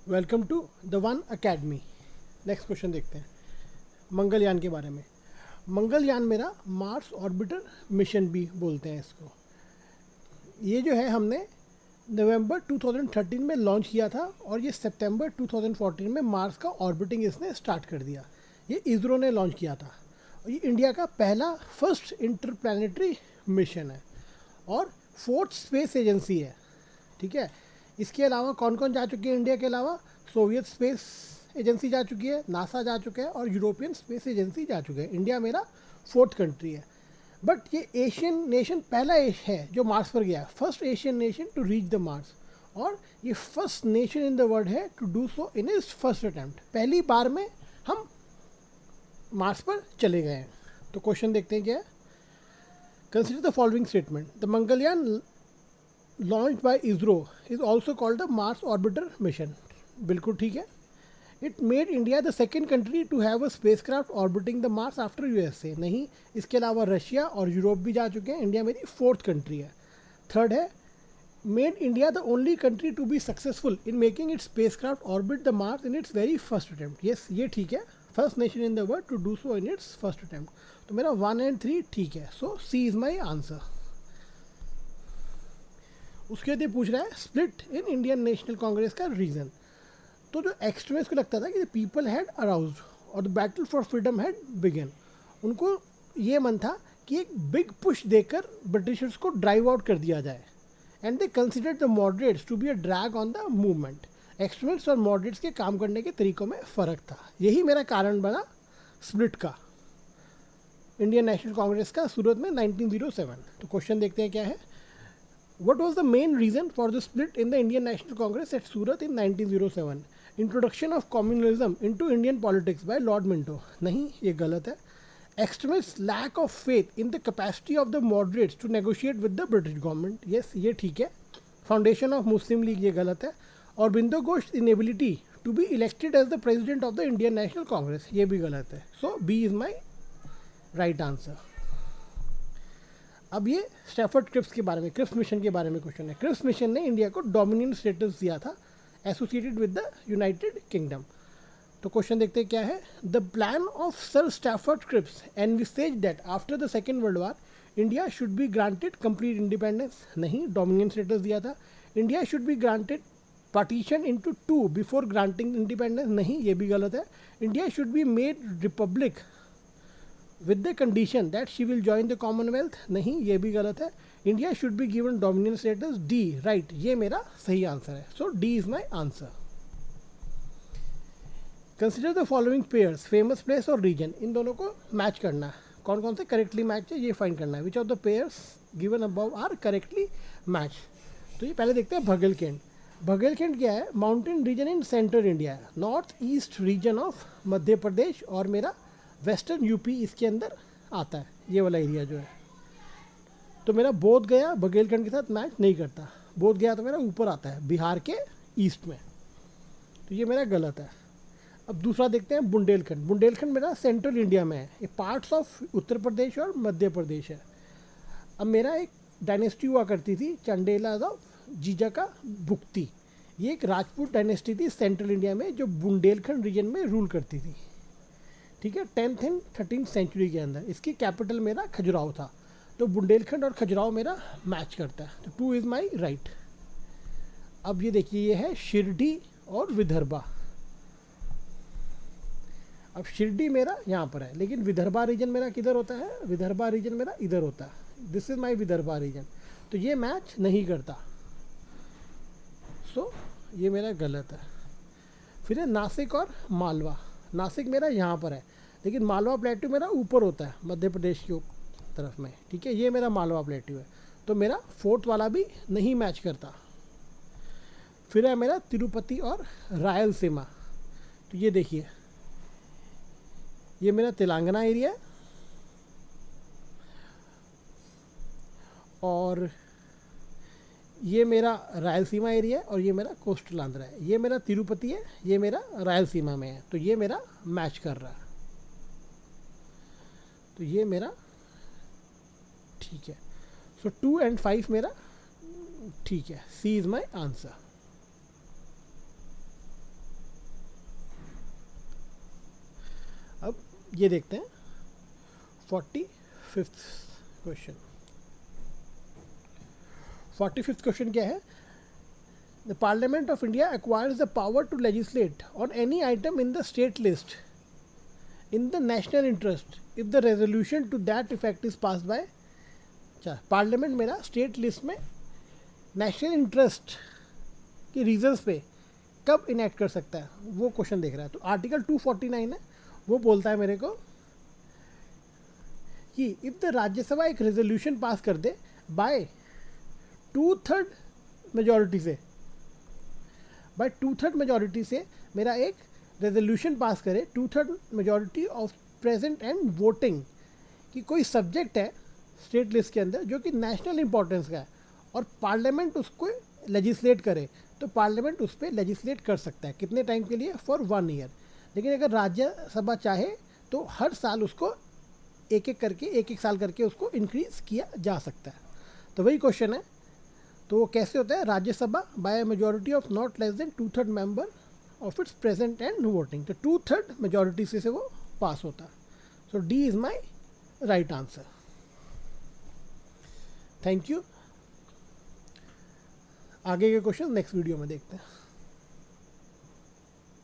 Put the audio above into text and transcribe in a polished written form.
Welcome to the one academy. Next question देखते हैं मंगलयान के बारे में। मंगलयान मेरा मार्स ऑर्बिटर मिशन भी बोलते हैं इसको। ये जो है हमने नवंबर 2013 में लॉन्च किया था और ये सितंबर 2014 में मार्स का ऑर्बिटिंग इसने स्टार्ट कर दिया। ये इसरो ने लॉन्च किया था और ये इंडिया का पहला फर्स्ट इंटरप्लैनेटरी मिशन है और फोर्थ स्पेस एजेंसी है। ठीक है, इसके अलावा कौन कौन जा चुके हैं इंडिया के अलावा? सोवियत स्पेस एजेंसी जा चुकी है, नासा जा चुका है और यूरोपियन स्पेस एजेंसी जा चुके हैं। इंडिया मेरा फोर्थ कंट्री है। बट ये एशियन नेशन पहला है जो मार्स पर गया, first Asian nation to reach the Mars. और ये first nation in the world है to do so in is first attempt. पहली बार में हम मार्स पर चले गए हैं। तो क्वेश्चन देखते हैं क्या है। Consider the following statement, the Mangalyaan launched by ISRO is also called the Mars Orbiter mission। बिल्कुल ठीक है। It made India the second country to have a spacecraft orbiting the Mars after USA। नहीं, इसके अलावा रशिया और Europe भी जा चुके हैं। इंडिया मेरी फोर्थ कंट्री है। थर्ड है, made India the only country to be successful in making its spacecraft orbit the Mars in its very first attempt। yes, ये ठीक है। First nation in the world to do so in its first attempt. तो मेरा 1 and 3 ठीक है। So C is my answer. उसके बाद ये पूछ रहा है split in Indian National Congress का रीज़न। तो जो एक्सट्रीमिस्ट को लगता था कि पीपल हैड अराउज्ड और the battle for freedom had begun, उनको ये मन था कि एक बिग पुश देकर ब्रिटिशर्स को ड्राइव आउट कर दिया जाए। And they considered the moderates to be a drag on the movement. Extremist और मॉडरेट्स के काम करने के तरीकों में फ़र्क था। यही मेरा कारण बना स्प्लिट का, इंडियन नेशनल कांग्रेस का सूरत में 1907। तो क्वेश्चन देखते हैं क्या है। What was the main reason for the split in the Indian National Congress at Surat in 1907? Introduction of communalism into Indian politics by Lord Minto। नहीं, ये गलत है। Extremists lack of faith in the capacity of the moderates to negotiate with the British government। yes, ये ठीक है। Foundation of Muslim League, ये गलत है। और बिंदु Ghosh inability to be elected as the president of the Indian National Congress, ये भी गलत है। So B is my right answer। अब ये स्टैफर्ड क्रिप्स के बारे में, क्रिप्स मिशन के बारे में क्वेश्चन है। क्रिप्स मिशन ने इंडिया को डोमिनियन स्टेटस दिया था associated with the United Kingdom. तो क्वेश्चन देखते हैं क्या है। The plan of Sir Stafford Cripps envisages that after the second world war India should be granted complete independence. नहीं, डोमिनियन स्टेटस दिया था। India should be granted partition into two before granting independence. नहीं, ये भी गलत है। India should be made republic with the condition that she will join the commonwealth। नहीं, ये भी गलत है। India should be given dominion status. D right, ये मेरा सही आंसर है। So D is my answer. Consider the following pairs, famous place और रीजन। इन दोनों को मैच करना है। कौन कौन से करेक्टली मैच है ये फाइंड करना है। Which of the pairs given above are correctly match. तो ये पहले देखते हैं भगलखेंड। भगलखेंड क्या है? Mountain region in central India, north east region of Madhya Pradesh और मेरा वेस्टर्न यूपी इसके अंदर आता है, ये वाला एरिया जो है। तो मेरा बोध गया बघेलखंड के साथ मैच नहीं करता। बोध गया तो मेरा ऊपर आता है बिहार के ईस्ट में, तो ये मेरा गलत है। अब दूसरा देखते हैं बुंदेलखंड। बुंदेलखंड मेरा सेंट्रल इंडिया में है। ये पार्ट्स ऑफ उत्तर प्रदेश और मध्य प्रदेश है। अब मेरा एक डायनेस्टी हुआ करती थी चंडेला ऑफ जीजा का भुक्ति। ये एक राजपूत डायनेस्टी थी सेंट्रल इंडिया में जो बुंदेलखंड रीजन में रूल करती थी। ठीक है, 10th एंड 13th सेंचुरी के अंदर। इसकी कैपिटल मेरा खजुराहो था। तो बुंदेलखंड और खजुराहो मेरा मैच करता है। तो 2 इज़ माई राइट। अब ये देखिए, ये है शिरडी और विदर्भा। अब शिरडी मेरा यहाँ पर है, लेकिन विदर्भा रीजन मेरा किधर होता है? विदर्भा रीजन मेरा इधर होता है। This is my Vidarbha region. तो ये मैच नहीं करता। सो ये मेरा गलत है। फिर है नासिक और मालवा। नासिक मेरा यहाँ पर है, लेकिन मालवा प्लेट्यू मेरा ऊपर होता है मध्य प्रदेश की तरफ में। ठीक है, ये मेरा मालवा प्लेट्यू है। तो मेरा फोर्थ वाला भी नहीं मैच करता। फिर है मेरा तिरुपति और रायलसीमा। तो ये देखिए, ये मेरा तेलंगाना एरिया है और ये मेरा रायलसीमा एरिया है और ये मेरा कोस्टल आंध्र है। ये मेरा तिरुपति है, ये मेरा रायलसीमा में है। तो ये मेरा मैच कर रहा है। तो ये मेरा ठीक है। सो 2 and 5 मेरा ठीक है। C is my answer. ये देखते हैं 45th क्वेश्चन। 45th क्वेश्चन क्या है? The parliament of India acquires the power to legislate on any item in the state list in the national interest if the resolution to that effect is passed by। अच्छा, parliament मेरा state list में national interest के reasons पे कब enact कर सकता है, वो क्वेश्चन देख रहा है। तो आर्टिकल 249 है, वो बोलता है मेरे को कि इफ द राज्यसभा एक रेजोल्यूशन पास कर दे बाय 2/3 मेजॉरिटी से, बाय 2/3 मेजॉरिटी से मेरा एक रेजोल्यूशन पास करे 2/3 majority of present and voting, कि कोई सब्जेक्ट है स्टेट लिस्ट के अंदर जो कि नेशनल इंपॉर्टेंस का है और पार्लियामेंट उसको लेजिस्लेट करे, तो पार्लियामेंट उस पर लेजिस्लेट कर सकता है। कितने टाइम के लिए? For 1 year. लेकिन अगर राज्यसभा चाहे तो हर साल उसको एक एक साल करके उसको इंक्रीज किया जा सकता है। तो वही क्वेश्चन है। तो वो कैसे होता है? Rajya Sabha by majority of not less than 2/3 member of its present and voting. तो 2/3 मेजॉरिटी से वो पास होता है। So D is my right answer. Thank you. आगे के क्वेश्चन नेक्स्ट वीडियो में देखते हैं।